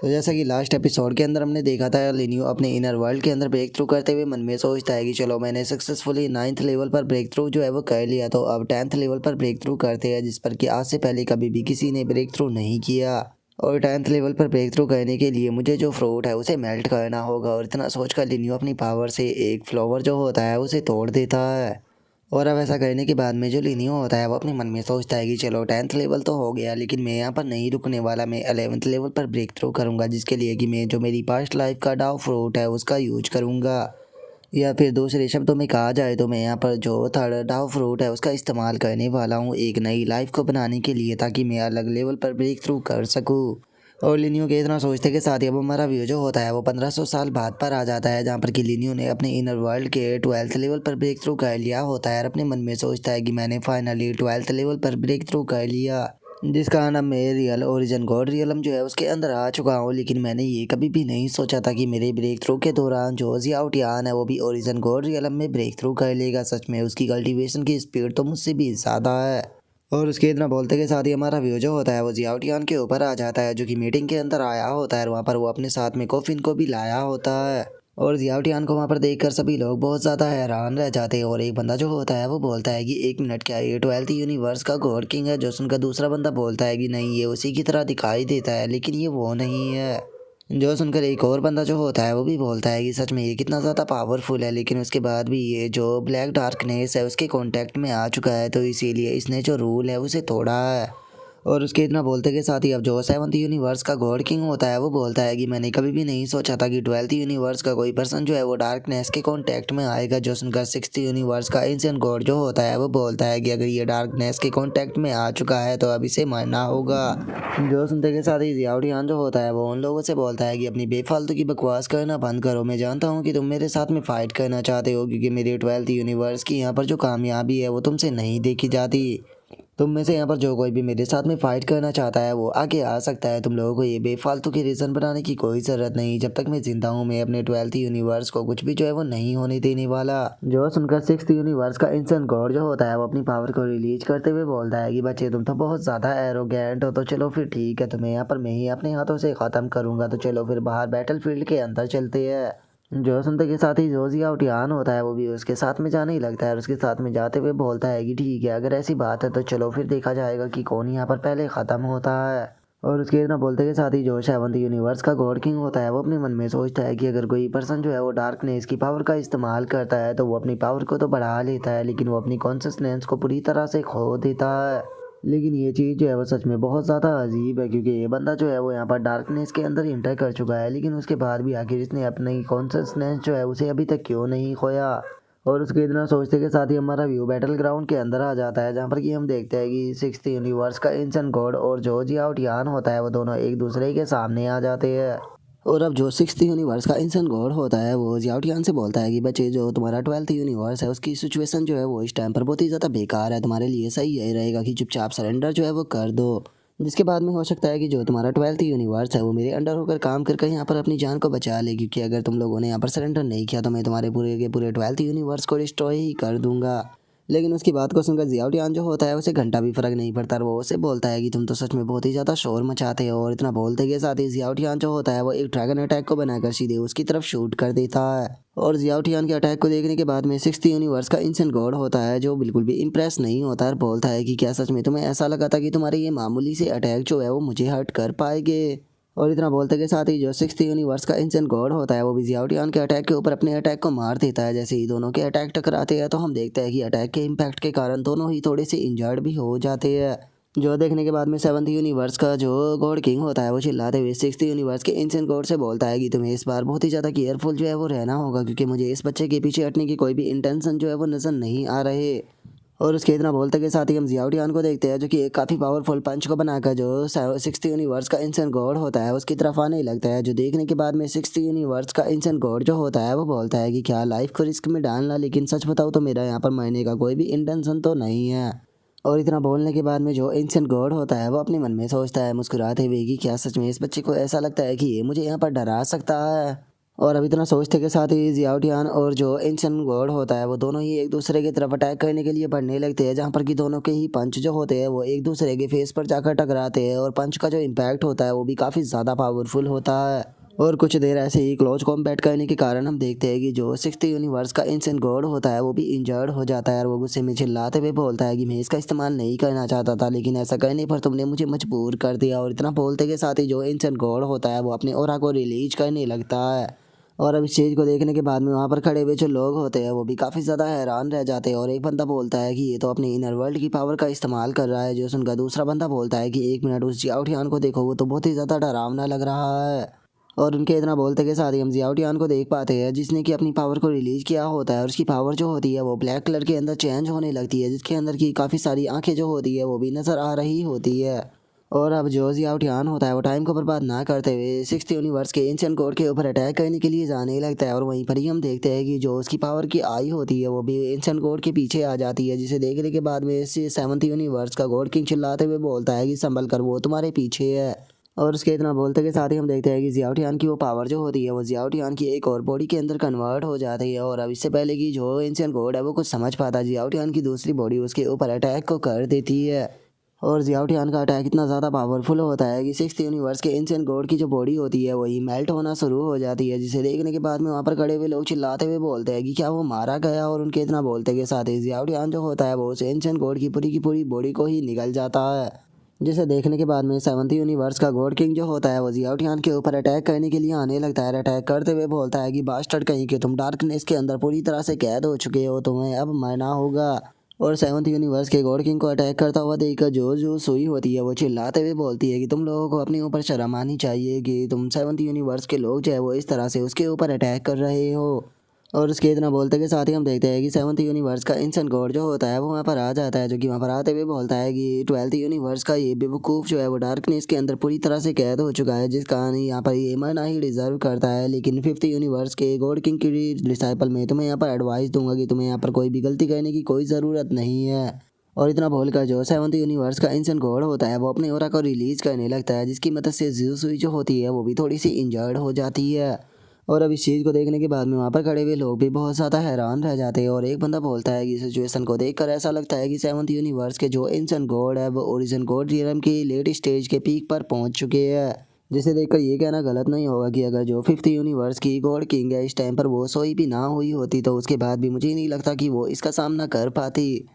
तो जैसा कि लास्ट एपिसोड के अंदर हमने देखा था, लिनियो अपने इनर वर्ल्ड के अंदर ब्रेक थ्रू करते हुए मन में सोचता है कि चलो मैंने सक्सेसफुली 9th लेवल पर ब्रेक थ्रू जो है वो कर लिया, तो अब 10th लेवल पर ब्रेक थ्रू करते हैं, जिस पर कि आज से पहले कभी भी किसी ने ब्रेक थ्रू नहीं किया। और 10th लेवल पर ब्रेक थ्रू करने के लिए मुझे जो फ्रूट है उसे मेल्ट करना होगा। और इतना सोचकर लिनियो अपनी पावर से एक फ्लावर जो होता है उसे तोड़ देता है। और अब ऐसा करने के बाद में जो लिनियो होता है वो अपने मन में सोचता है कि चलो 10th लेवल तो हो गया, लेकिन मैं यहाँ पर नहीं रुकने वाला, मैं 11th लेवल पर ब्रेक थ्रू करूँगा, जिसके लिए कि मैं जो मेरी पास्ट लाइफ का डाव फ्रूट है उसका यूज करूँगा। या फिर दूसरे शब्दों में कहा जाए तो मैं यहाँ पर जो थर्ड डाव फ्रूट है उसका इस्तेमाल करने वाला हूँ एक नई लाइफ को बनाने के लिए, ताकि मैं अलग लेवल पर ब्रेक थ्रू कर सकूँ। और लिनियो के इतना सोचते के साथ ही अब हमारा व्यू जो होता है वो 1500 साल बाद पर आ जाता है, जहाँ पर कि लिनियो ने अपने इनर वर्ल्ड के 12th लेवल पर ब्रेक थ्रू कर लिया होता है। और अपने मन में सोचता है कि मैंने फाइनली 12th लेवल पर ब्रेक थ्रू कर लिया, जिसका नाम मैं रियल ओरिजिन गॉड रियलम जो है उसके अंदर आ चुका हूँ। लेकिन मैंने ये कभी भी नहीं सोचा था कि मेरे ब्रेक थ्रू के दौरान जो जियाओ टियान है वो भी ओरिजिन गॉड रियलम में ब्रेक थ्रू कर लेगा। सच में उसकी कल्टीवेशन की स्पीड तो मुझसे भी ज़्यादा है। और उसके इतना बोलते के साथ ही हमारा व्यू जो होता है वो जियाओ टियान के ऊपर आ जाता है, जो कि मीटिंग के अंदर आया होता है। वहाँ पर वो अपने साथ में कोफिन को भी लाया होता है। और जियाओ टियान को वहाँ पर देखकर सभी लोग बहुत ज़्यादा हैरान रह जाते हैं। और एक बंदा जो होता है वो बोलता है कि 1 मिनट, क्या ये 12th यूनिवर्स का गॉड किंग है? जो सुनकर दूसरा बंदा बोलता है कि नहीं, ये उसी की तरह दिखाई देता है, लेकिन ये वो नहीं है। जो सुनकर एक और बंदा जो होता है वो भी बोलता है कि सच में ये कितना ज़्यादा पावरफुल है, लेकिन उसके बाद भी ये जो ब्लैक डार्कनेस है उसके कांटेक्ट में आ चुका है, तो इसीलिए इसने जो रूल है उसे तोड़ा है। और उसके इतना बोलते के साथ ही अब जो 7th यूनिवर्स का गॉड किंग होता है वो बोलता है कि मैंने कभी भी नहीं सोचा था कि 12th यूनिवर्स का कोई पर्सन जो है वो डार्कनेस के कांटेक्ट में आएगा। जो सुनकर 6th यूनिवर्स का एंशिएंट गॉड जो होता है वो बोलता है कि अगर ये डार्कनेस के कांटेक्ट में आ चुका है तो अब इसे मरना होगा। जो सुनते के साथ ही जियाओ टियान जो होता है वो उन लोगों से बोलता है कि अपनी बेफालतू की बकवास करना बंद करो। मैं जानता हूँ कि तुम मेरे साथ में फाइट करना चाहते हो, क्योंकि मेरे 12th यूनिवर्स की यहाँ पर जो कामयाबी है वो तुमसे नहीं देखी जाती। तुम में से यहाँ पर जो कोई भी मेरे साथ में फाइट करना चाहता है वो आगे आ सकता है। तुम लोगों को ये बेफालतू के रीज़न बनाने की कोई ज़रूरत नहीं। जब तक मैं जिंदा हूँ मैं अपने 12th यूनिवर्स को कुछ भी जो है वो नहीं होने देने वाला। जो सुनकर 6th यूनिवर्स का इंसान गॉड जो होता है वो अपनी पावर को रिलीज करते हुए बोलता है कि बच्चे तुम तो बहुत ज़्यादा एरोगेंट हो, तो चलो फिर ठीक है, तुम्हें यहाँ पर मैं ही अपने हाथों से ख़त्म करूँगा। तो चलो फिर बाहर बैटल फील्ड के अंदर चलते हैं। जो सुनते के साथ ही जो जियाओ टियान होता है वो भी उसके साथ में जाने ही लगता है। और उसके साथ में जाते हुए बोलता है कि ठीक है, अगर ऐसी बात है तो चलो फिर देखा जाएगा कि कौन यहाँ पर पहले ख़त्म होता है। और उसके इतना बोलते के साथ ही जो 7th यूनिवर्स का गॉड किंग होता है वो अपने मन में सोचता है कि अगर कोई पर्सन जो है वो डार्कनेस की पावर का इस्तेमाल करता है तो वो अपनी पावर को तो बढ़ा लेता है, लेकिन वो अपनी कॉन्सियसनेस को पूरी तरह से खो देता है। लेकिन ये चीज़ जो है वो सच में बहुत ज़्यादा अजीब है, क्योंकि ये बंदा जो है वो यहाँ पर डार्कनेस के अंदर इंटर कर चुका है, लेकिन उसके बाद भी आखिर इसने अपनी कॉन्सियसनेस जो है उसे अभी तक क्यों नहीं खोया। और उसके इतना सोचते के साथ ही हमारा व्यू बैटल ग्राउंड के अंदर आ जाता है, जहाँ पर कि हम देखते हैं कि 6th यूनिवर्स का इंसान गॉड और जो जियाओ टियान होता है वो दोनों एक दूसरे के सामने आ जाते हैं। और अब जो 6th यूनिवर्स का इंसान गॉड होता है वो जियाओ टियान से बोलता है कि बच्चे, जो तुम्हारा 12th यूनिवर्स है उसकी सिचुएशन जो है वो इस टाइम पर बहुत ही ज़्यादा बेकार है, तुम्हारे लिए सही यही रहेगा कि चुपचाप सरेंडर जो है वो कर दो। जिसके बाद में हो सकता है कि जो तुम्हारा 12th यूनिवर्स है वो मेरे अंडर होकर काम करके यहाँ पर अपनी जान को बचा ले, क्योंकि अगर तुम लोगों ने यहाँ पर सरेंडर नहीं किया तो मैं तुम्हारे पूरे के पूरे 12th यूनिवर्स को डिस्ट्रॉय ही कर दूंगा। लेकिन उसकी बात को सुनकर जियाओ टियान जो होता है उसे घंटा भी फर्क नहीं पड़ता, और वो उसे बोलता है कि तुम तो सच में बहुत ही ज़्यादा शोर मचाते हो। और इतना बोलते के साथ ही जियाओ टियान जो होता है वो एक ड्रैगन अटैक को बनाकर सीधे उसकी तरफ शूट कर देता है। और जियाओ टियान के अटैक को देखने के बाद में 6th यूनिवर्स का इंसान गॉड होता है जो बिल्कुल भी इंप्रेस नहीं होता और बोलता है कि क्या सच में तुम्हें ऐसा लगा था कि तुम्हारे ये मामूली से अटैक जो है वो मुझे हर्ट कर पाएंगे? और इतना बोलते के साथ ही जो 6th यूनिवर्स का इंसान गॉड होता है वो भी जियाओ टियान के अटैक के ऊपर अपने अटैक को मार देता है। जैसे ही दोनों के अटैक टकराते हैं तो हम देखते हैं कि अटैक के इम्पैक्ट के कारण दोनों ही थोड़े से इंजर्ड भी हो जाते हैं। जो देखने के बाद में 7th यूनिवर्स का जो गॉड किंग होता है वो चिल्लाते हुए 6th यूनिवर्स के इंसान गॉड से बोलता है कि तुम्हें इस बार बहुत ही ज़्यादा केयरफुल जो है वो रहना होगा, क्योंकि मुझे इस बच्चे के पीछे हटने की कोई भी इंटेंशन जो है वो नज़र नहीं आ रहे। और उसके इतना बोलते के साथ ही हम जियाओ टियान को देखते हैं, जो कि एक काफ़ी पावरफुल पंच को बनाकर जो 6th यूनिवर्स का इंसान गॉड होता है उसकी तरफ आने लगता है। जो देखने के बाद में 6th यूनिवर्स का इंसान गॉड जो होता है वो बोलता है कि क्या लाइफ को रिस्क में डालना, लेकिन सच बताओ तो मेरा यहाँ पर मरने का कोई भी इंटेंशन तो नहीं है। और इतना बोलने के बाद में जो एंशिएंट गॉड होता है वो अपने मन में सोचता है मुस्कुराते हुए कि क्या सच में इस बच्चे को ऐसा लगता है कि ये मुझे यहाँ पर डरा सकता है। और अब इतना सोचते के साथ ही जियाओटियान और जो एंशिएंट गॉड होता है वो दोनों ही एक दूसरे की तरफ अटैक करने के लिए बढ़ने लगते हैं, जहाँ पर कि दोनों के ही पंच जो होते हैं वो एक दूसरे के फेस पर जाकर टकराते हैं और पंच का जो इम्पैक्ट होता है वो भी काफ़ी ज़्यादा पावरफुल होता है। और कुछ देर ऐसे ही क्लोज कॉम्बैट करने के कारण हम देखते हैं कि जो सिक्स्थ यूनिवर्स का एंशिएंट गॉड होता है वो भी इंजर्ड हो जाता है और वो गुस्से में चिल्लाते हुए बोलता है कि मैं इसका इस्तेमाल नहीं करना चाहता था, लेकिन ऐसा करने पर तुमने मुझे मजबूर कर दिया। और इतना बोलते के साथ ही जो एंशिएंट गॉड होता है वो अपने ऑरा को रिलीज करने लगता है। और अब इस चीज़ को देखने के बाद में वहाँ पर खड़े हुए जो लोग होते हैं वो भी काफ़ी ज़्यादा हैरान रह जाते हैं। और एक बंदा बोलता है कि ये तो अपने इनर वर्ल्ड की पावर का इस्तेमाल कर रहा है, जो सुनकर दूसरा बंदा बोलता है कि एक मिनट, उस जियाओटियान को देखो, वो तो बहुत ही ज़्यादा डरावना लग रहा है। और उनके इतना बोलते के साथ ही हम जियाओटियान को देख पाते हैं, जिसने कि अपनी पावर को रिलीज किया होता है और उसकी पावर जो होती है वो ब्लैक कलर के अंदर चेंज होने लगती है, जिसके अंदर की काफ़ी सारी आंखें जो होती है वो भी नज़र आ रही होती है। और अब जो जियाओटियान होता है वो टाइम को बर्बाद ना करते हुए सिक्स्थ यूनिवर्स के एंशिएंट कोड के ऊपर अटैक करने के लिए जाने लगता है। और वहीं पर ही हम देखते हैं कि जो उसकी पावर की आई होती है वो भी एंशिएंट कोड के पीछे आ जाती है, जिसे देखने के बाद में इस सेवंथ यूनिवर्स का गॉड किंग चिल्लाते हुए बोलता है कि संभल कर, वो तुम्हारे पीछे है। और उसके इतना बोलते के साथ ही हम देखते हैं कि जियाओटियान की वो पावर जो होती है वो जियाओटियान की एक और बॉडी के अंदर कन्वर्ट हो जाती है। और अब इससे पहले कि जो एंशिएंट गॉड है वो कुछ समझ पाता, जियाओटियान की दूसरी बॉडी उसके ऊपर अटैक को कर देती है। और जियाओटियान का अटैक इतना ज़्यादा पावरफुल होता है कि सिक्स्थ यूनिवर्स के एंशिएंट गॉड की जो बॉडी होती है वही मेल्ट होना शुरू हो जाती है, जिसे देखने के बाद में वहाँ पर खड़े हुए लोग चिल्लाते हुए बोलते हैं कि क्या वो मारा गया। और उनके इतना बोलते के साथ ही जियाओटियान जो होता है वो उस एंशिएंट गॉड की पूरी बॉडी को ही निगल जाता है, जिसे देखने के बाद में सेवंथ यूनिवर्स का गॉड किंग जो होता है वो जियाओटियान के ऊपर अटैक करने के लिए आने लगता है। अटैक करते हुए बोलता है कि बास्टर्ड कहीं कि तुम डार्कनेस के अंदर पूरी तरह से कैद हो चुके हो, तुम्हें अब मरना होगा। और सेवंथ यूनिवर्स के गॉड किंग को अटैक करता हुआ देखकर जो जो सुई होती है वो चिल्लाते हुए बोलती है कि तुम लोगों को अपने ऊपर शर्म आनी चाहिए कि तुम सेवंथ यूनिवर्स के लोग जो है वो इस तरह से उसके ऊपर अटैक कर रहे हो। और उसके इतना बोलते के साथ ही हम देखते हैं कि सेवंथ यूनिवर्स का इंसान गॉड जो होता है वो वहाँ पर आ जाता है, जो कि वहाँ पर आते हुए बोलता है कि ट्वेल्थ यूनिवर्स का ये बेवकूफ़ जो है वो डार्कनेस के अंदर पूरी तरह से कैद हो चुका है, जिस कारण यहाँ पर ये मरना ही डिजर्व करता है। लेकिन फिफ्थ यूनिवर्स के गॉड किंग की डिसाइपल में तुम्हें यहाँ पर एडवाइस दूंगा कि तुम्हें यहाँ पर कोई भी गलती करने की कोई ज़रूरत नहीं है। और इतना बोलकर जो सेवंथ यूनिवर्स का इंसान गॉड होता है वो अपने ओरा को रिलीज करने लगता है, जिसकी मदद से ज़ूसुई जो होती है वो भी थोड़ी सी इंजर्ड हो जाती है। और अब इस चीज़ को देखने के बाद में वहाँ पर खड़े हुए लोग भी बहुत ज़्यादा हैरान रह जाते हैं। और एक बंदा बोलता है कि सिचुएशन को देखकर ऐसा लगता है कि सेवंथ यूनिवर्स के जो एंशिएंट गॉड है वो ओरिजिन गॉड रियलम की लेट स्टेज के पीक पर पहुँच चुके हैं, जिसे देखकर ये कहना गलत नहीं होगा कि अगर जो फिफ्थ यूनिवर्स की गॉड किंग है इस टाइम पर वो सोई भी ना हुई होती तो उसके बाद भी मुझे नहीं लगता कि वो इसका सामना कर पाती।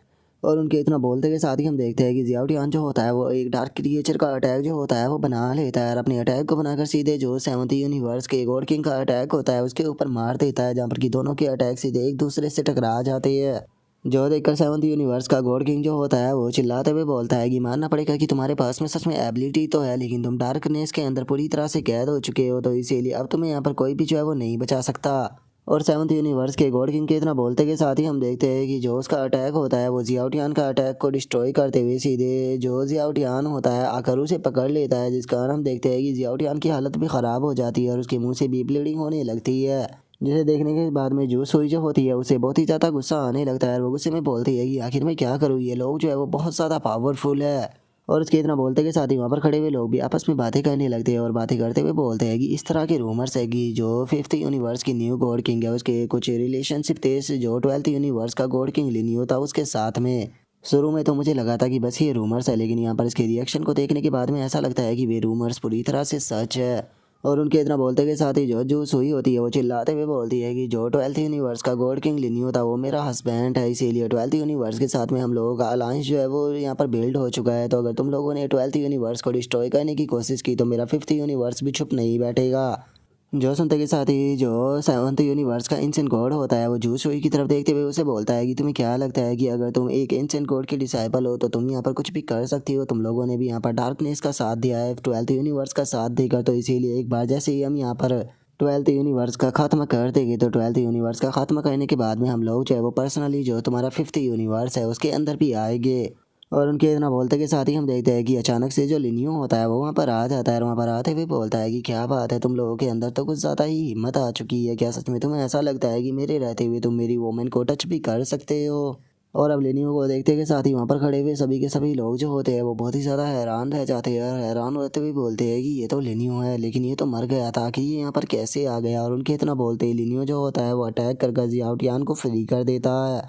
और उनके इतना बोलते के साथ ही हम देखते हैं कि जियाओटियान जो होता है वो एक डार्क क्रिएचर का अटैक जो होता है वो बना लेता है और अपने अटैक को बनाकर सीधे जो सेवंथ यूनिवर्स के गॉड किंग का अटैक होता है उसके ऊपर मार देता है, जहाँ पर कि दोनों के अटैक सीधे एक दूसरे से टकरा जाते हैं। जो देखकर सेवंथ यूनिवर्स का गॉड किंग जो होता है वो चिल्लाते हुए बोलता है कि मानना पड़ेगा कि तुम्हारे पास में सच में एबिलिटी तो है, लेकिन तुम डार्कनेस के अंदर पूरी तरह से कैद हो चुके हो, तो इसीलिए अब तुम्हें यहाँ पर कोई भी जो है वो नहीं बचा सकता। और सेवंथ यूनिवर्स के गॉड किंग के इतना बोलते के साथ ही हम देखते हैं कि जो उसका अटैक होता है वो जियाओटियान का अटैक को डिस्ट्रॉय करते हुए सीधे जो जियाओटियान होता है आकर उसे पकड़ लेता है, जिस कारण हम देखते हैं कि जियाओटियान की हालत भी ख़राब हो जाती है और उसके मुंह से भी ब्लीडिंग होने लगती है, जिसे देखने के बाद में जो सुई जो होती है उसे बहुत ही ज़्यादा गुस्सा आने लगता है और वो गुस्से में बोलती है कि आखिर मैं क्या करूँ, ये लोग जो है वो बहुत ज़्यादा पावरफुल है। और उसके इतना बोलते के साथ ही वहाँ पर खड़े हुए लोग भी आपस में बातें करने लगते हैं और बातें करते हुए बोलते हैं कि इस तरह के रूमर्स है कि जो फिफ्थ यूनिवर्स की न्यू गॉड किंग है उसके कुछ रिलेशनशिप थे जो ट्वेल्थ यूनिवर्स का गॉड किंग लिनियो था उसके साथ में। शुरू में तो मुझे लगा था कि बस ये रूमर्स है, लेकिन यहाँ पर इसके रिएक्शन को देखने के बाद में ऐसा लगता है कि वे रूमर्स पूरी तरह से सच है। और उनके इतना बोलते के साथ ही जो जो सुई होती है वो चिल्लाते हुए बोलती है कि जो ट्वेल्थ यूनिवर्स का गॉड किंग लिनियो था वो मेरा हस्बैंड है, इसीलिए ट्वेल्थ यूनिवर्स के साथ में हम लोगों का अलायंस जो है वो यहाँ पर बिल्ड हो चुका है, तो अगर तुम लोगों ने ट्वेल्थ यूनिवर्स को डिस्ट्रॉय करने की कोशिश की तो मेरा फिफ्थ यूनिवर्स भी चुप नहीं बैठेगा। जो सुनते के साथ ही जो सेवंथ यूनिवर्स का एंशिएंट गॉड होता है वो जूसुई की तरफ देखते हुए उसे बोलता है कि तुम्हें क्या लगता है कि अगर तुम एक एंशिएंट गॉड के डिसाइपल हो तो तुम यहाँ पर कुछ भी कर सकती हो, तुम लोगों ने भी यहाँ पर डार्कनेस का साथ दिया है ट्वेल्थ यूनिवर्स का साथ देकर, तो इसीलिए एक बार जैसे ही हम यहाँ पर ट्वेल्थ यूनिवर्स का खात्मा कर देंगे तो ट्वेल्थ यूनिवर्स का खात्मा करने के बाद में हम लोग जो है वो पर्सनली जो तुम्हारा फिफ्थ यूनिवर्स है उसके अंदर भी आएंगे। और उनके इतना बोलते के साथ ही हम देखते हैं कि अचानक से जो लिनियो होता है वो वहाँ पर आ जाता है और वहाँ पर आते हुए बोलता है कि क्या बात है, तुम लोगों के अंदर तो कुछ ज़्यादा ही हिम्मत आ चुकी है, क्या सच में तुम्हें ऐसा लगता है कि मेरे रहते हुए तुम मेरी वोमेन को टच भी कर सकते हो। और अब लिनियो को देखते के साथ ही वहाँ पर खड़े हुए सभी के सभी लोग जो होते हैं वो बहुत ही ज़्यादा हैरान रह जाते हैं और हैरान होते हुए बोलते हैं कि ये तो लिनियो है, लेकिन ये तो मर गया था, आखिर ये यहाँ पर कैसे आ गया। और उनके इतना बोलते ही लिनियो जो होता है वो अटैक कर जियाओटियान को फ्री कर देता है।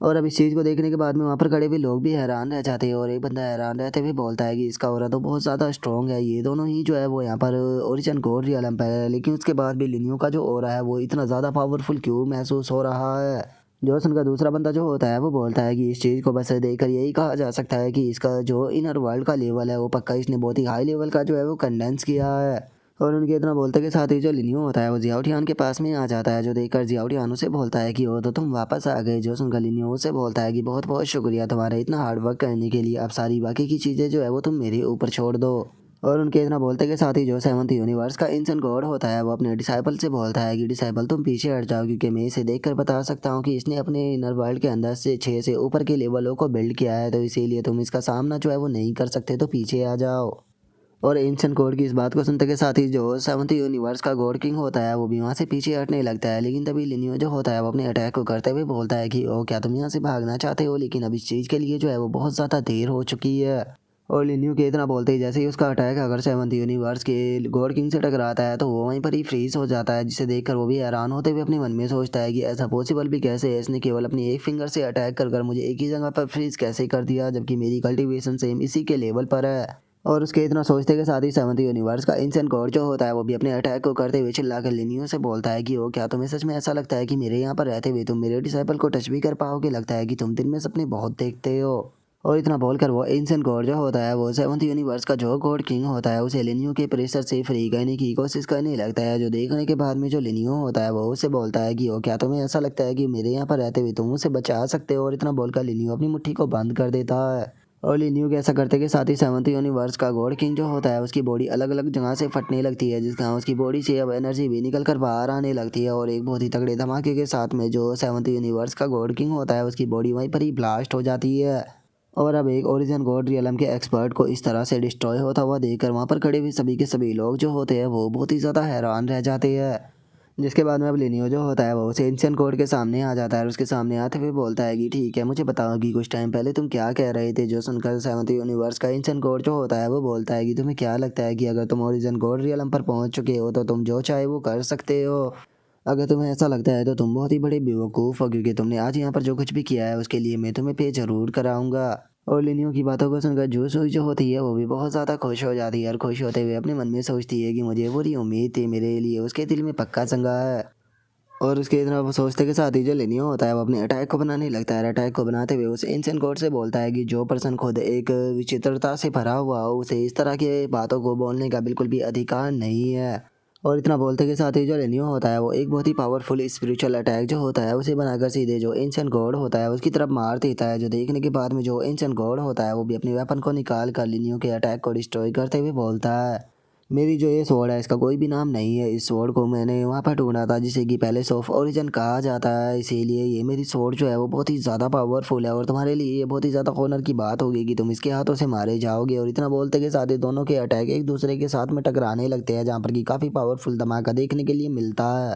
और अब इस चीज़ को देखने के बाद में वहाँ पर खड़े हुए लोग भी हैरान रह जाते हैं और एक बंदा हैरान रहते हुए बोलता है कि इसका ऑरा तो बहुत ज़्यादा स्ट्रॉन्ग है, ये दोनों ही जो है वो यहाँ पर ओरिजिन गोड रियलम पे है, लेकिन उसके बाद भी लिनियो का जो ऑरा है वो इतना ज़्यादा पावरफुल क्यों महसूस हो रहा है। जोसन का दूसरा बंदा जो होता है वो बोलता है कि इस चीज़ को बस देखकर यही कहा जा सकता है कि इसका जो इनर वर्ल्ड का लेवल है वो पक्का इसने बहुत ही हाई लेवल का जो है वो कंडेंस किया है। और उनके इतना बोलते के साथ ही जो लिनियो होता है वो जियाओटियान के पास में आ जाता है, जो देखकर जियाओटियान उसे बोलता है कि वो तो तुम वापस आ गए। जो सुनकर लिनियो उसे बोलता है कि बहुत बहुत शुक्रिया तुम्हारा इतना हार्ड वर्क करने के लिए, अब सारी बाकी की चीज़ें जो है वो तुम मेरे ऊपर छोड़ दो। और उनके इतना बोलते के साथ ही जो सेवंथ यूनिवर्स का इंसान गॉड होता है वो अपने डिसाइपल से बोलता है कि डिसाइपल तुम पीछे हट जाओ, क्योंकि मैं इसे देखकर बता सकता हूँ कि इसने अपने इनर वर्ल्ड के अंदर से 6 से ऊपर के लेवलों को बिल्ड किया है, तो इसीलिए तुम इसका सामना जो है वो नहीं कर सकते, तो पीछे आ जाओ। और एंशिएंट गॉड की इस बात को सुनते के साथ ही जो सेवंथ यूनिवर्स का गॉड किंग होता है वो भी वहाँ से पीछे हटने लगता है, लेकिन तभी लिनियो जो होता है वो अपने अटैक को करते हुए बोलता है कि ओ क्या तुम यहाँ से भागना चाहते हो, लेकिन अब इस चीज़ के लिए जो है वो बहुत ज़्यादा देर हो चुकी है। और लिन्यू के इतना बोलते ही जैसे ही उसका अटैक अगर सेवंथ यूनिवर्स के गॉड किंग से टकराता है तो वो वहीं पर ही फ्रीज हो जाता है, जिसे देखकर वो भी हैरान होते हुए अपने मन में सोचता है कि ऐसा पॉसिबल भी कैसे है, इसने केवल अपनी एक फिंगर से अटैक कर मुझे एक ही जगह पर फ्रीज कैसे कर दिया, जबकि मेरी कल्टीवेशन सेम इसी के लेवल पर है। और उसके इतना सोचते के साथ ही सेवंथ यूनिवर्स का इंसेंट गॉड जो होता है वो भी अपने अटैक को करते हुए चिल्लाकर लिनियो से बोलता है कि ओ क्या तुम्हें सच में ऐसा लगता है कि मेरे यहाँ पर रहते हुए तुम मेरे डिसाइपल को टच भी कर पाओगे, लगता है कि तुम दिन में सपने बहुत देखते हो। और इतना बोलकर वो एंशिएंट गॉड जो होता है वो सेवंथ यूनिवर्स का जो गॉड किंग होता है उसे लिनियो के प्रेशर से फ्री करने की कोशिश करने लगता है, जो देखने के बाद में जो लिनियो होता है वो उसे बोलता है कि ओ क्या तुम्हें ऐसा लगता है कि मेरे यहाँ पर रहते हुए तुम उसे बचा सकते हो। और इतना बोलकर लिनियो अपनी मुट्ठी को बंद कर देता है। और लिनियो के ऐसा करते के साथ ही सेवंथ यूनिवर्स का गॉड किंग जो होता है उसकी बॉडी अलग अलग जगह से फटने लगती है, जिसका उसकी बॉडी से अब एनर्जी भी निकल कर बाहर आने लगती है। और एक बहुत ही तगड़े धमाके के साथ में जो सेवंथ यूनिवर्स का गॉड किंग होता है उसकी बॉडी वहीं पर ही ब्लास्ट हो जाती है। और अब एक ओरिजिन गॉड रियलम के एक्सपर्ट को इस तरह से डिस्ट्रॉय होता हुआ देखकर वहाँ पर खड़े हुए सभी के सभी लोग जो होते हैं वो बहुत ही ज़्यादा हैरान रह जाते हैं। जिसके बाद में अब लिनियो जो होता है वो उसे एंशिएंट गॉड के सामने आ जाता है और उसके सामने आते हुए बोलता है कि ठीक है मुझे बताओ कि कुछ टाइम पहले तुम क्या कह रहे थे। जो सुनकर सेवंथ यूनिवर्स का एंशिएंट गॉड जो होता है वो बोलता है कि तुम्हें क्या लगता है कि अगर तुम ओरिजिन गॉड रियलम पर पहुंच चुके हो तो तुम जो चाहे वो कर सकते हो। अगर तुम्हें ऐसा लगता है तो तुम बहुत ही बड़े बेवकूफ़ हो, क्योंकि तुमने आज यहाँ पर जो कुछ भी किया है उसके लिए मैं तुम्हें पे ज़रूर कराऊंगा। और लिनियो की बातों को सुनकर जो सुई जो होती है वो भी बहुत ज़्यादा खुश हो जाती है और खुश होते हुए अपने मन में सोचती है कि मुझे पूरी उम्मीद थी, मेरे लिए उसके दिल में पक्का चंगा है। और उसके इतना वो सोचते के साथ ही जो लिनियो होता है वो अपने अटैक को बनाने लगता है। अटैक को बनाते हुए उसे एंशिएंट गॉड से बोलता है कि जो पर्सन खुद एक विचित्रता से भरा हुआ हो उसे इस तरह की बातों को बोलने का बिल्कुल भी अधिकार नहीं है। और इतना बोलते के साथ ही जो लिनियो होता है वो एक बहुत ही पावरफुल स्पिरिचुअल अटैक जो होता है उसे बनाकर सीधे जो एंशिएंट गॉड होता है उसकी तरफ मार देता है, जो देखने के बाद में जो एंशिएंट गॉड होता है वो भी अपने वेपन को निकाल कर लिनियो के अटैक को डिस्ट्रॉय करते हुए बोलता है मेरी जो ये स्वॉर्ड है इसका कोई भी नाम नहीं है, इस स्वॉर्ड को मैंने वहाँ पर ढूंढा था जिसे कि पैलेस ऑफ ओरिजिन कहा जाता है, इसीलिए ये मेरी स्वॉर्ड जो है वो बहुत ही ज़्यादा पावरफुल है और तुम्हारे लिए ये बहुत ही ज़्यादा ऑनर की बात होगी कि तुम इसके हाथों से मारे जाओगे। और इतना बोलते के साथ ही दोनों के अटैक एक दूसरे के साथ में टकराने लगते हैं, जहाँ पर कि काफ़ी पावरफुल धमाका देखने के लिए मिलता है।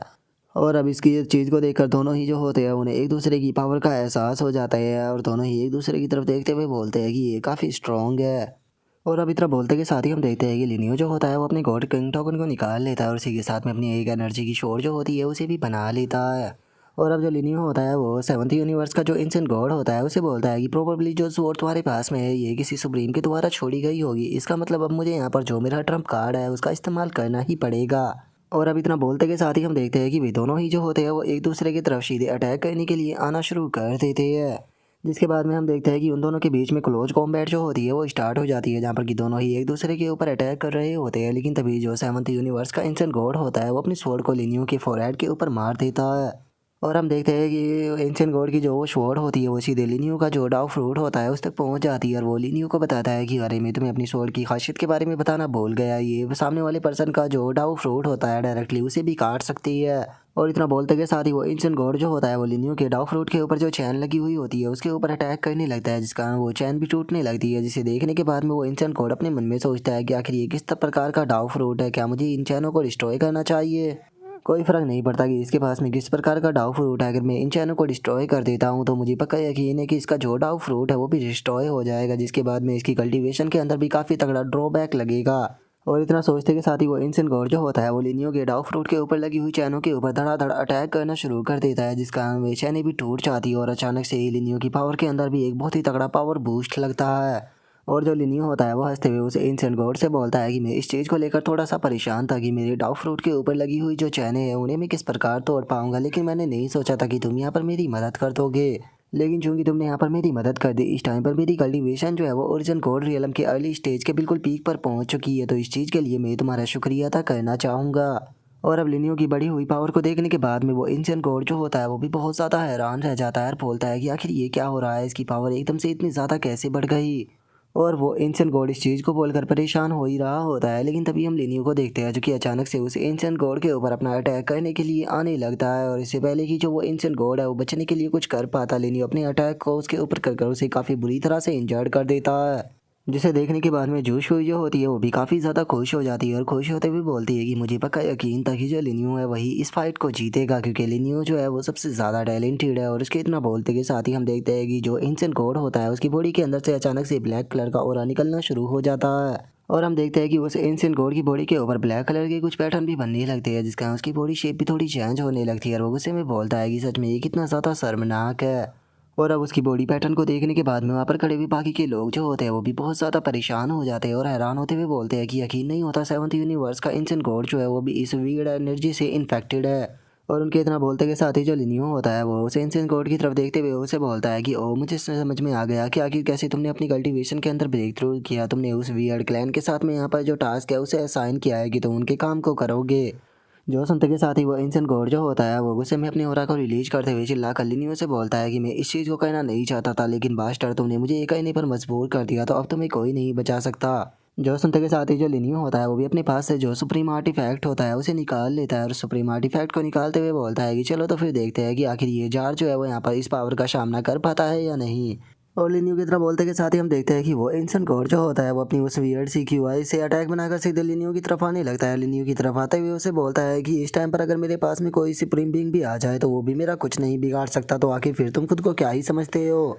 और अब इसकी इस चीज़ को देखकर दोनों ही जो होते हैं उन्हें एक दूसरे की पावर का एहसास हो जाता है और दोनों ही एक दूसरे की तरफ देखते हुए बोलते हैं कि ये काफ़ी स्ट्रॉन्ग है। और अब इतना बोलते के साथ ही हम देखते हैं कि लिनियो जो होता है वो अपने गॉड किंग टोकन को निकाल लेता है और उसी के साथ में अपनी एक एनर्जी की शोर जो होती है उसे भी बना लेता है। और अब जो लिनियो होता है वो सेवंथ यूनिवर्स का जो इंसेंट गॉड होता है उसे बोलता है कि प्रोबेबली जो स्वॉर्ड तुम्हारे पास में है ये किसी सुप्रीम के द्वारा छोड़ी गई होगी, इसका मतलब अब मुझे यहाँ पर जो मेरा ट्रम्प कार्ड है उसका इस्तेमाल करना ही पड़ेगा। और अब इतना बोलते के साथ ही हम देखते हैं कि वे दोनों ही जो होते हैं वो एक दूसरे की तरफ सीधे अटैक करने के लिए आना शुरू कर देते हैं। जिसके बाद में हम देखते हैं कि उन दोनों के बीच में क्लोज कॉम्बैट जो होती है वो स्टार्ट हो जाती है, जहाँ पर कि दोनों ही एक दूसरे के ऊपर अटैक कर रहे होते हैं। लेकिन तभी जो सेवंथ यूनिवर्स का इंसेंट गॉड होता है वो अपनी स्वॉर्ड को लिनियो के फोरहेड के ऊपर मार देता है। और हम देखते हैं कि एंशिएंट गॉड की जो वो स्वॉर्ड होती है वो सीधे लिनियो का जो डाउ फ्रूट होता है उस तक पहुंच जाती है और वो लिनियो को बताता है कि अरे मैं तुम्हें अपनी स्वॉर्ड की खासियत के बारे में बताना भूल गया, ये सामने वाले पर्सन का जो डाउ फ्रूट होता है डायरेक्टली उसे भी काट सकती है। और इतना बोलते के साथ ही वो एंशिएंट गॉड जो होता है वो लिनियो के डाउ फ्रूट के ऊपर जो चैन लगी हुई होती है उसके ऊपर अटैक करने लगता है, जिसका वो चैन भी टूटने लगती है। जिसे देखने के बाद में वो एंशिएंट गॉड अपने मन में सोचता है कि आखिर ये किस प्रकार का डाउ फ्रूट है, क्या मुझे इन चैनों को डिस्ट्रॉय करना चाहिए। कोई फर्क नहीं पड़ता कि इसके पास में किस प्रकार का डाउ फ्रूट है, अगर मैं इन चैनों को डिस्ट्रॉय कर देता हूँ तो मुझे पक्का यकीन है कि इसका जो डाउ फ्रूट है वो भी डिस्ट्रॉय हो जाएगा, जिसके बाद में इसकी कल्टीवेशन के अंदर भी काफ़ी तगड़ा ड्रॉबैक लगेगा। और इतना सोचते के साथ ही वो इंसेंट गॉड जो होता है वो लिनियो के डाउ फ्रूट के ऊपर लगी हुई चैनों के ऊपर धड़ाधड़ अटैक करना शुरू कर देता है, जिस कारण वे चैनें भी टूट जाती है और अचानक से ही लिनियो की पावर के अंदर भी एक बहुत ही तगड़ा पावर बूस्ट लगता है। और जो लिनियो होता है वो हंसते हुए उसे इंसेंट गॉड से बोलता है कि मैं इस चीज़ को लेकर थोड़ा सा परेशान था कि मेरे डाउ फ्रूट के ऊपर लगी हुई जो चैनें हैं उन्हें मैं किस प्रकार तोड़ पाऊंगा, लेकिन मैंने नहीं सोचा था कि तुम यहाँ पर मेरी मदद कर दोगे। लेकिन चूंकि तुमने यहाँ पर मेरी मदद कर दी, इस टाइम पर मेरी कल्टीवेशन जो है वो ओरिजिन कोड रियलम के अर्ली स्टेज के बिल्कुल पीक पर पहुँच चुकी है, तो इस चीज़ के लिए मैं तुम्हारा शुक्रिया अदा करना चाहूँगा। और अब लिनियो की बढ़ी हुई पावर को देखने के बाद में वो इंसेंट गॉड जो होता है वो भी बहुत ज़्यादा हैरान रह जाता है और बोलता है कि आखिर ये क्या हो रहा है, इसकी पावर एकदम से इतनी ज़्यादा कैसे बढ़ गई। और वो एंशिएंट गॉड इस चीज़ को बोलकर परेशान हो ही रहा होता है, लेकिन तभी हम लिनियो को देखते हैं जो कि अचानक से उस एंशिएंट गॉड के ऊपर अपना अटैक करने के लिए आने लगता है। और इससे पहले कि जो वो एंशिएंट गॉड है वो बचने के लिए कुछ कर पाता, लिनियो अपने अटैक को उसके ऊपर कर उसे काफ़ी बुरी तरह से इंजर्ड कर देता है, जिसे देखने के बाद में जोश हुई जो होती है वो भी काफ़ी ज़्यादा खुश हो जाती है और खुश होते हुए बोलती है कि मुझे पक्का यकीन था कि जो लिनियो है वही इस फाइट को जीतेगा, क्योंकि लिनियो जो है वो सबसे ज़्यादा टैलेंटेड है। और उसके इतना बोलते के साथ ही हम देखते हैं कि जो एंशिएंट गॉड होता है उसकी बॉडी के अंदर से अचानक से ब्लैक कलर का ऑरा निकलना शुरू हो जाता है। और हम देखते हैं कि उस एंशिएंट गॉड की बॉडी के ऊपर ब्लैक कलर के कुछ पैटर्न भी बनने लगते हैं, जिसका उसकी बॉडी शेप भी थोड़ी चेंज होने लगती है और वो गुस्से में बोलता है कि सच में ये कितना ज़्यादा शर्मनाक है। और अब उसकी बॉडी पैटर्न को देखने के बाद में वहाँ पर खड़े हुए बाकी के लोग जो होते हैं वो भी बहुत ज़्यादा परेशान हो जाते हैं और हैरान होते हुए बोलते हैं कि यकीन नहीं होता सेवंथ यूनिवर्स का एंशिएंट गॉड जो है वो भी इस वियर्ड एनर्जी से इन्फेक्टेड है। और उनके इतना बोलते के साथ ही जो लिनियो होता है वो उस एंशिएंट गॉड की तरफ देखते हुए उसे बोलता है कि ओ मुझे समझ में आ गया कि आखिर कैसे तुमने अपनी कल्टीवेशन के अंदर ब्रेक थ्रू किया, तुमने उस वियर्ड क्लैन के साथ में यहाँ पर जो टास्क है उसे असाइन किया है कि तुम उनके काम को करोगे। जो सुनते के साथ ही वो एंशिएंट गॉड जो होता है वो गुस्से में अपने ऑरा को रिलीज करते हुए चिल्ला कर लिनियो से बोलता है कि मैं इस चीज़ को कहना नहीं चाहता था, लेकिन बास्टर तुमने मुझे ये कहने पर मजबूर कर दिया, तो अब तुम्हें कोई नहीं बचा सकता। जो सुनते के साथ ही जो लिनियो होता है वो भी अपने पास से जो सुप्रीम आर्टिफैक्ट होता है उसे निकाल लेता है और सुप्रीम आर्टिफैक्ट को निकालते हुए बोलता है कि चलो तो फिर देखते हैं कि आखिर ये जार जो है वो यहाँ पर इस पावर का सामना कर पाता है या नहीं। और लिनियो की तरह बोलते के साथ ही हम देखते हैं कि वो एंशिएंट गॉड जो होता है वो अपनी उस वियर्ड सी क्यूआई से अटैक बनाकर सीधे लिनियो की तरफ आने लगता है। लिनियो की तरफ आते हुए उसे बोलता है कि इस टाइम पर अगर मेरे पास में कोई सुप्रीम बीइंग भी आ जाए तो वो भी मेरा कुछ नहीं बिगाड़ सकता, तो आखिर फिर तुम खुद को क्या ही समझते हो।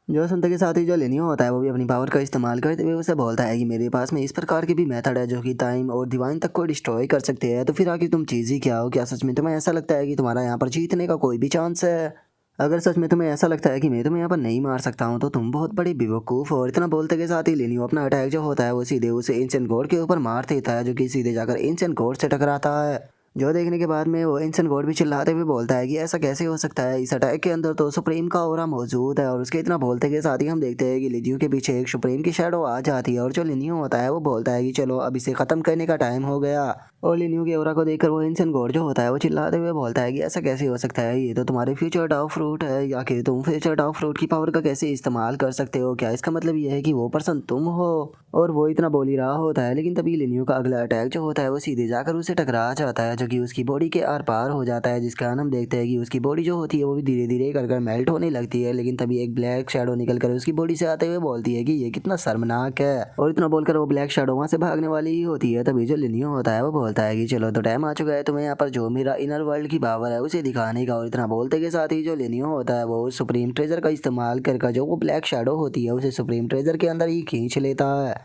जो सुनते के साथ ही जो लिनियो होता है वो भी अपनी पावर का इस्तेमाल करते हुए उसे बोलता है कि मेरे पास में इस प्रकार के भी मेथड है जो कि टाइम और डिवाइन तक को डिस्ट्रॉय कर सकते हैं, तो फिर आखिर तुम चीज़ ही क्या हो, क्या सच में तुम्हें ऐसा लगता है कि तुम्हारा यहाँ पर जीतने का कोई भी चांस है। अगर सच में तुम्हें ऐसा लगता है कि मैं तुम्हें यहाँ पर नहीं मार सकता हूँ तो तुम बहुत बड़ी बेवकूफ़ हो। और इतना बोलते के साथ ही लिनियो अपना अटैक जो होता है वो सीधे उसे एंशिएंट गॉड के ऊपर मार देता है, जो कि सीधे जाकर एंशिएंट गॉड से टकराता है। जो देखने के बाद में वो एंशिएंट गॉड भी चिल्लाते हुए बोलता है कि ऐसा कैसे हो सकता है, इस अटैक के अंदर तो सुप्रीम का ऑरा मौजूद है। और उसके इतना बोलते के साथ ही हम देखते हैं कि लिनियो के पीछे एक सुप्रीम की शैडो आ जाती है और जो लिनियो होता है वो बोलता है कि चलो अब इसे ख़त्म करने का टाइम हो गया। और लिनियो के ऑरा को देखकर वो एंशिएंट गॉड जो होता है वो चिल्लाते हुए बोलता है कि ऐसा कैसे हो सकता है, ये तो तुम्हारे फ्यूचर डाउ फ्रूट है, या कि तुम फ्यूचर डाउ फ्रूट की पावर का कैसे इस्तेमाल कर सकते हो, क्या इसका मतलब ये है कि वो पर्सन तुम हो। और वो इतना बोल ही रहा होता है, लेकिन तभी लिनियो का अगला अटैक जो होता है वो सीधे जाकर उसे टकरा जाता है, जो कि उसकी बॉडी के आर पार हो जाता है, जिस कारण हम देखते हैं कि उसकी बॉडी जो होती है वो भी धीरे धीरे कर मेल्ट होने लगती है। लेकिन तभी एक ब्लैक शैडो निकल कर उसकी बॉडी से आते हुए बोलती है कि ये कितना शर्मनाक है। और इतना बोलकर वो ब्लैक शैडो वहाँ से भागने वाली ही होती है, तभी जो लिनियो होता है वो बोलता है कि चलो तो टाइम आ चुका है तुम्हें यहाँ पर जो मेरा इनर वर्ल्ड की पावर है उसे दिखाने का। और इतना बोलते के साथ ही जो लिनियो होता है वो सुप्रीम ट्रेजर का इस्तेमाल कर जो वो ब्लैक शैडो होती है उसे सुप्रीम ट्रेजर के अंदर ही खींच लेता है।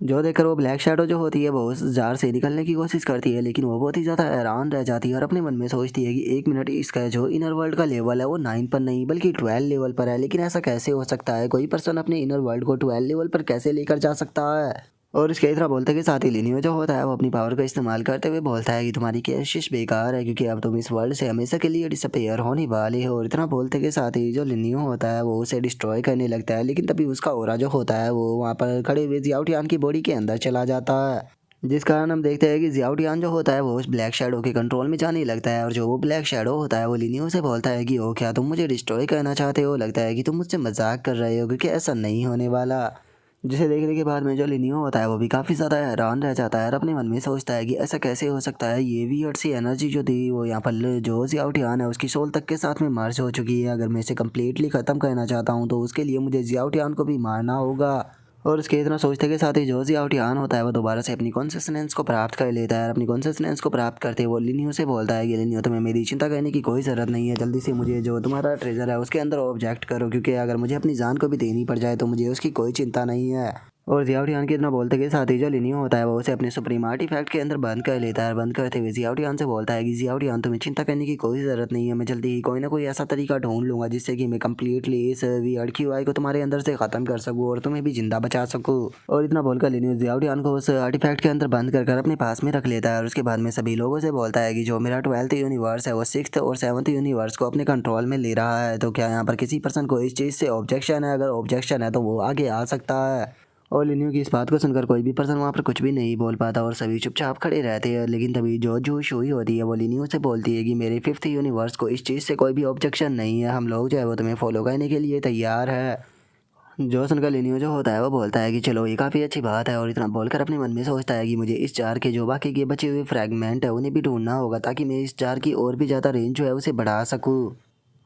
जो देखकर वो ब्लैक शैडो जो होती है वो उस जार से निकलने की कोशिश करती है, लेकिन वो बहुत ही ज़्यादा हैरान रह जाती है और अपने मन में सोचती है कि एक मिनट, इसका जो इनर वर्ल्ड का लेवल है वो 9 पर नहीं बल्कि 12 लेवल पर है, लेकिन ऐसा कैसे हो सकता है, कोई पर्सन अपने इनर वर्ल्ड को 12 लेवल पर कैसे लेकर जा सकता है। और इसके इतना बोलते के साथ ही लिनियो जो होता है वो अपनी पावर का इस्तेमाल करते हुए बोलता है कि तुम्हारी कोशिश बेकार है, क्योंकि अब तुम इस वर्ल्ड से हमेशा के लिए डिसअपेयर होने वाले हो। और इतना बोलते के साथ ही जो लिनियो होता है वो उसे डिस्ट्रॉय करने लगता है, लेकिन तभी उसका ऑरा जो होता है वो वहाँ पर खड़े हुए जियाओटियान की बॉडी के अंदर चला जाता है, जिस कारण हम देखते हैं कि जियाओटियान जो होता है वो उस ब्लैक शैडो के कंट्रोल में जाने लगता है। और जो वो ब्लैक शैडो होता है वो लिनियो से बोलता है कि ओ क्या तुम मुझे डिस्ट्रॉय करना चाहते हो, लगता है कि तुम मुझसे मजाक कर रहे हो, क्योंकि ऐसा नहीं होने वाला। जिसे देखने के बाद में जो लिनियो होता है वो भी काफ़ी ज़्यादा हैरान रह जाता है और अपने मन में सोचता है कि ऐसा कैसे हो सकता है, ये वियर्ड सी एनर्जी जो थी वो यहाँ पर जो जियाओटियान है उसकी सोल तक के साथ में मर्ज हो चुकी है। अगर मैं इसे कम्प्लीटली ख़त्म करना चाहता हूँ तो उसके लिए मुझे जियाओटियान को भी मारना होगा। और उसके इतना सोचते के साथ ही जो जियाओटियान होता है वो दोबारा से अपनी कॉन्सिस्टेंस को प्राप्त कर लेता है। अपनी कॉन्सिस्टेंस को प्राप्त करते वो लिनियो से बोलता है कि लिनियो तुम्हें मेरी चिंता करने की कोई ज़रूरत नहीं है, जल्दी से मुझे जो तुम्हारा ट्रेजर है उसके अंदर ऑब्जेक्ट करो, क्योंकि अगर मुझे अपनी जान को भी देनी पड़ जाए तो मुझे उसकी कोई चिंता नहीं है। और जियाओटियान के इतना बोलते के साथ ही जो लिनियो होता है वो उसे अपने सुप्रीम आर्टिफैक्ट के अंदर बंद कर लेता है। बंद करते हुए जियाओटियान से बोलता है कि जियाओटियान तुम्हें चिंता करने की कोई ज़रूरत नहीं है, मैं जल्दी ही कोई ना कोई ऐसा तरीका ढूंढ लूँगा जिससे कि मैं कम्प्लीटली इस VRQI को तुम्हारे अंदर से ख़त्म कर सकूँ और तुम्हें भी जिंदा बचा सकूँ। और इतना बोलकर लिनियो जियाओटियान को उस आर्टिफैक्ट के अंदर बंद कर अपने पास में रख लेता है और उसके बाद में सभी लोगों से बोलता है कि जो मेरा 12th यूनिवर्स है वो 6th और 7th यूनिवर्स को अपने कंट्रोल में ले रहा है, तो क्या यहाँ पर किसी पर्सन को इस चीज़ से ऑब्जेक्शन है? अगर ऑब्जेक्शन है तो वो आगे आ सकता है। और लिनियो की इस बात को सुनकर कोई भी पर्सन वहाँ पर कुछ भी नहीं बोल पाता और सभी चुपचाप खड़े रहते हैं। लेकिन तभी जो जो शुई होती है वो लिनियो से बोलती है कि मेरे 5th यूनिवर्स को इस चीज़ से कोई भी ऑब्जेक्शन नहीं है, हम लोग जो है वो तुम्हें फॉलो करने के लिए तैयार है। जो सुनकर लिनियो जो होता है वो बोलता है कि चलो ये काफ़ी अच्छी बात है, और इतना बोलकर अपने मन में सोचता है कि मुझे इस जार के जो बाकी के बचे हुए फ्रैगमेंट है उन्हें भी ढूंढना होगा ताकि मैं इस जार की और भी ज़्यादा रेंज जो है उसे बढ़ा सकूँ।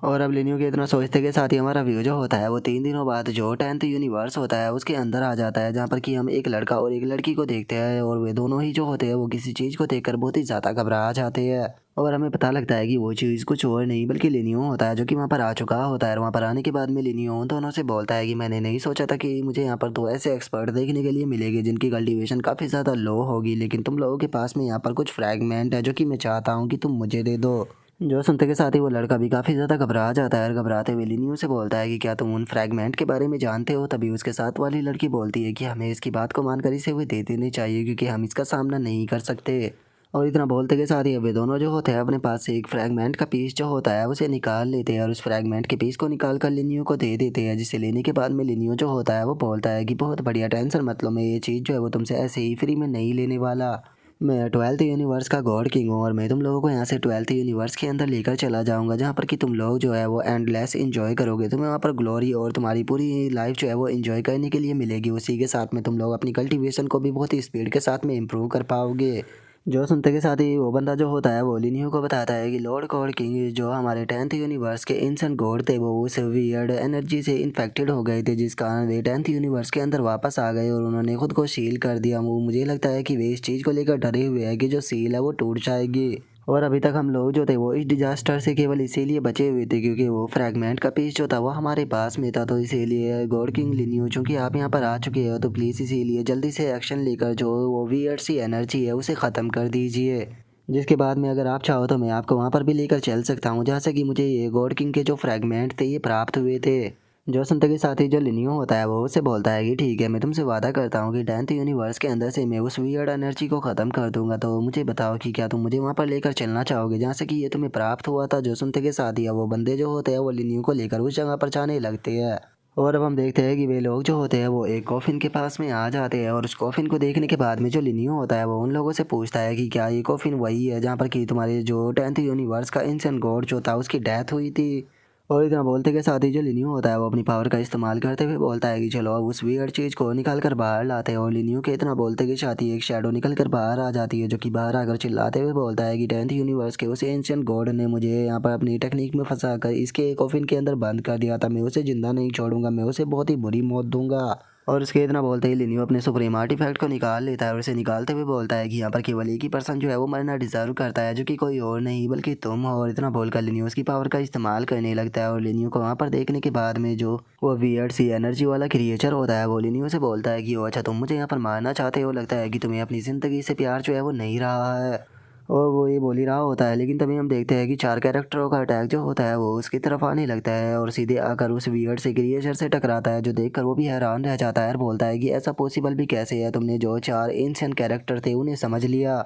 और अब लिनियो के इतना सोचते के साथ ही हमारा व्यू जो होता है वो 3 दिनों बाद जो 10th यूनिवर्स होता है उसके अंदर आ जाता है, जहाँ पर कि हम एक लड़का और एक लड़की को देखते हैं और वे दोनों ही जो होते हैं वो किसी चीज़ को देखकर बहुत ही ज़्यादा घबरा जाते हैं। और हमें पता लगता है कि वो चीज़ कुछ और नहीं बल्कि लिनियो होता है जो कि वहाँ पर आ चुका होता है। वहाँ पर आने के बाद में लिनियो उन दोनों से बोलता है कि मैंने नहीं सोचा था कि मुझे यहाँ पर दो ऐसे एक्सपर्ट देखने के लिए मिलेंगे जिनकी कल्टीवेशन काफ़ी ज़्यादा लो होगी, लेकिन तुम लोगों के पास में यहाँ पर कुछ फ्रैगमेंट है जो कि मैं चाहता हूँ कि तुम मुझे दे दो। जो सुनते के साथ ही वो लड़का भी काफ़ी ज़्यादा घबरा जाता है और घबराते हुए लिनियो से बोलता है कि क्या तुम उन फ्रैगमेंट के बारे में जानते हो? तभी उसके साथ वाली लड़की बोलती है कि हमें इसकी बात को मानकर इसे हुए दे देने चाहिए क्योंकि हम इसका सामना नहीं कर सकते। और इतना बोलते के साथ ही वे दोनों जो होते हैं अपने पास से एक फ्रैगमेंट का पीस जो होता है उसे निकाल लेते हैं और उस फ्रैगमेंट के पीस को निकाल कर लिनियो को दे देते हैं, जिसे लेने के बाद में लिनियो जो होता है वो बोलता है कि बहुत बढ़िया, टेंशन मत लो, मैं ये चीज़ जो है वो तुमसे ऐसे ही फ्री में नहीं लेने वाला। मैं 12th यूनिवर्स का गॉड किंग हूँ और मैं तुम लोगों को यहाँ से 12th यूनिवर्स के अंदर लेकर चला जाऊँगा, जहाँ पर कि तुम लोग जो है वो एंडलेस एंजॉय करोगे। तुम्हें वहाँ पर ग्लोरी और तुम्हारी पूरी लाइफ जो है वो एंजॉय करने के लिए मिलेगी। उसी के साथ में तुम लोग अपनी कल्टीवेशन को भी बहुत ही स्पीड के साथ में इम्प्रूव कर पाओगे। जो सुनते के साथ ही वो बंदा जो होता है वो लिनियो को बताता है कि लॉर्ड गॉड किंग जो हमारे 10th यूनिवर्स के इंसेंट गॉड थे वो उस वियर्ड एनर्जी से इन्फेक्टेड हो गए थे, जिस कारण वे 10th यूनिवर्स के अंदर वापस आ गए और उन्होंने खुद को सील कर दिया। वो मुझे लगता है कि वे इस चीज़ को लेकर डरे हुए हैं कि जो सील है वो टूट जाएगी। और अभी तक हम लोग जो थे वो इस डिजास्टर से केवल इसीलिए बचे हुए थे क्योंकि वो फ्रैगमेंट का पीस जो था वो हमारे पास में था। तो इसीलिए गॉड किंग लिनियो चूँकि आप यहाँ पर आ चुके हो तो प्लीज़ इसीलिए जल्दी से एक्शन लेकर जो वो वियर्ड सी एनर्जी है उसे ख़त्म कर दीजिए। जिसके बाद में अगर आप चाहो तो मैं आपको वहाँ पर भी लेकर चल सकता हूँ जहाँ से कि मुझे ये गॉड किंग के जो फ्रैगमेंट थे ये प्राप्त हुए थे। जो सुनते के साथ ही जो लिनियो होता है वो उससे बोलता है कि ठीक है, मैं तुमसे वादा करता हूँ कि 10th यूनिवर्स के अंदर से मैं उस वियर्ड एनर्जी को ख़त्म कर दूंगा। तो मुझे बताओ कि क्या तुम मुझे वहाँ पर लेकर चलना चाहोगे जहाँ से कि ये तुम्हें प्राप्त हुआ था? जो सुनते के साथ ही वो बंदे जो होते हैं वो लिनियो को लेकर उस जगह पर जाने लगते हैं। और अब हम देखते हैं कि वे लोग जो होते हैं वो एक कॉफ़िन के पास में आ जाते हैं और उस कॉफ़िन को देखने के बाद में जो लिनियो होता है वो उन लोगों से पूछता है कि क्या ये कॉफ़िन वही है जहाँ पर कि तुम्हारे जो 10th यूनिवर्स का इंसेंट गॉड जो था उसकी डेथ हुई थी? और इतना बोलते के साथ ही जो लिनियो होता है वो अपनी पावर का इस्तेमाल करते हुए बोलता है कि चलो अब उस वियर्ड चीज़ को निकाल कर बाहर लाते हैं। और लिनियो के इतना बोलते के साथ ही एक शैडो निकल कर बाहर आ जाती है जो कि बाहर आकर चिल्लाते हुए बोलता है कि 10th यूनिवर्स के उस एंशिएंट गॉड ने मुझे यहाँ पर अपनी टेक्निक में फंसा कर इसके कॉफिन के अंदर बंद कर दिया था, मैं उसे जिंदा नहीं छोड़ूंगा, मैं उसे बहुत ही बुरी मौत दूंगा। और उसके इतना बोलते ही लिनियो अपने सुप्रीम आर्टिफैक्ट को निकाल लेता है और उसे निकालते हुए बोलता है कि यहाँ पर केवल एक ही पर्सन जो है वो मरना डिजर्व करता है, जो कि कोई और नहीं बल्कि तुम हो। और इतना बोलकर लिनियो उसकी पावर का इस्तेमाल करने लगता है और लिनियो को वहाँ पर देखने के बाद में जो वो वियर्ड सी एनर्जी वाला क्रिएचर होता है वो लिनियो से बोलता है कि ओ अच्छा, तुम मुझे यहाँ पर मारना चाहते हो, लगता है कि तुम्हें अपनी ज़िंदगी से प्यार जो है वो नहीं रहा है। और वो ये बोल ही रहा होता है, लेकिन तभी हम देखते हैं कि 4 कैरेक्टरों का अटैक जो होता है वो उसकी तरफ आने लगता है और सीधे आकर उस वियर्ड से क्रिएचर से टकराता है, जो देखकर वो भी हैरान रह जाता है और बोलता है कि ऐसा पॉसिबल भी कैसे है, तुमने जो 4 एंशिएंट कैरेक्टर थे उन्हें समझ लिया।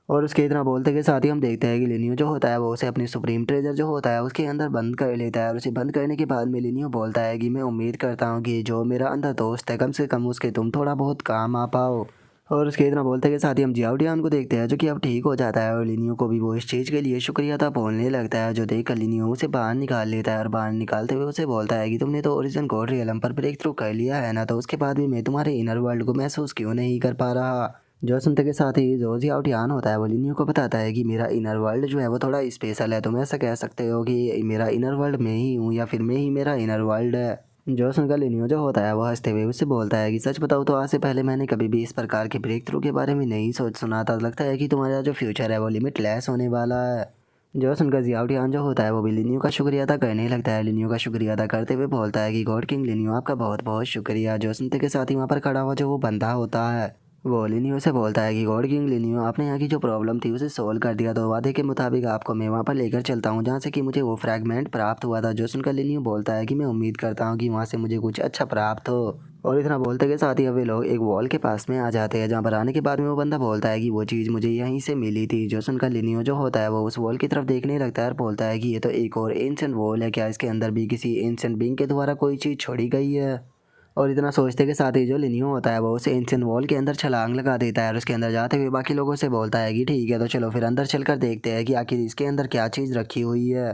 और उसके इतना बोलते के साथ ही हम देखते हैं कि लिनियो जो होता है वो उसे अपनी सुप्रीम ट्रेजर जो होता है उसके अंदर बंद कर लेता है और उसे बंद करने के बाद में लिनियो बोलता है कि मैं उम्मीद करता हूँ कि जो मेरा अंदर दोस्त है कम से कम उसके तुम थोड़ा बहुत काम आ पाओ। और उसके इतना बोलते के साथ ही हम जियाओडियान को देखते हैं जो कि अब ठीक हो जाता है और लिनियो को भी वो इस चीज़ के लिए शुक्रिया था बोलने लगता है, जो देख कर लिनियो उसे बाहर निकाल लेता है और बाहर निकालते हुए उसे बोलता है कि तुमने तो ओरिजिन गॉड रियलम पर ब्रेक थ्रू कर लिया है ना, तो उसके बाद भी मैं तुम्हारे इनर वर्ल्ड को महसूस क्यों नहीं कर पा रहा? जो सुनते के साथ ही जो जियाओडियान होता है वो लिनियो को बताता है कि मेरा इनर वर्ल्ड जो है वो थोड़ा स्पेशल है, तुम ऐसा कह सकते हो कि मेरा इनर वर्ल्ड मैं ही हूँ या फिर मैं ही मेरा इनर वर्ल्ड है। जो सुनकर लिनियो जो होता है वो हंसते हुए उससे बोलता है कि सच बताऊँ तो आज से पहले मैंने कभी भी इस प्रकार के ब्रेक थ्रू के बारे में नहीं सोच सुना था। लगता है कि तुम्हारा जो फ्यूचर है वो लिमिटलेस होने वाला है। जो सुनकर जियाओ टियान जो होता है वो भी लिनियो का शुक्रिया अदा करने लगता है। लिनियो का शुक्रिया अदा करते हुए बोलता है कि गॉड किंग लिनियो आपका बहुत बहुत शुक्रिया। जो सुनते के साथ ही वहाँ पर खड़ा हुआ जो वो बंदा होता है वो लिनियो से बोलता है कि गॉड किंग लिनियो आपने यहाँ की जो प्रॉब्लम थी उसे सोल्व कर दिया, तो वादे के मुताबिक आपको मैं वहाँ पर लेकर चलता हूँ जहाँ से कि मुझे वो फ्रैगमेंट प्राप्त हुआ था। जो सुनकर लिनियो बोलता है कि मैं उम्मीद करता हूँ कि वहाँ से मुझे कुछ अच्छा प्राप्त हो। और इतना बोलते के साथ ही वे लोग एक वॉल के पास में आ जाते हैं जहाँ पर आने के बाद में वो बंदा बोलता है कि वो चीज़ मुझे यहीं से मिली थी। जो सुनकर लिनियो जो होता है वो उस वॉल की तरफ देखने लगता है और बोलता है कि ये तो एक और एंशिएंट वॉल है, क्या इसके अंदर भी किसी एंशिएंट बीइंग के द्वारा कोई चीज़ छोड़ी गई है। और इतना सोचते के साथ ही जो लिनियो होता है वो उस एंशिएंट वॉल के अंदर छलांग लगा देता है और उसके अंदर जाते हुए बाकी लोगों से बोलता है कि ठीक है तो चलो फिर अंदर चलकर देखते हैं कि आखिर इसके अंदर क्या चीज़ रखी हुई है।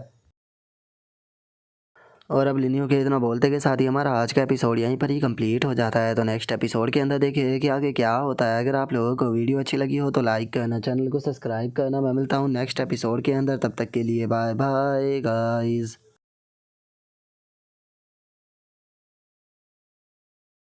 और अब लिनियो के इतना बोलते के साथ ही हमारा आज का एपिसोड यहीं पर ही कंप्लीट हो जाता है। तो नेक्स्ट एपिसोड के अंदर देखिए कि आगे क्या होता है। अगर आप लोगों को वीडियो अच्छी लगी हो तो लाइक करना, चैनल को सब्सक्राइब करना। मैं मिलता हूँ नेक्स्ट एपिसोड के अंदर, तब तक के लिए बाय बाय गाइस।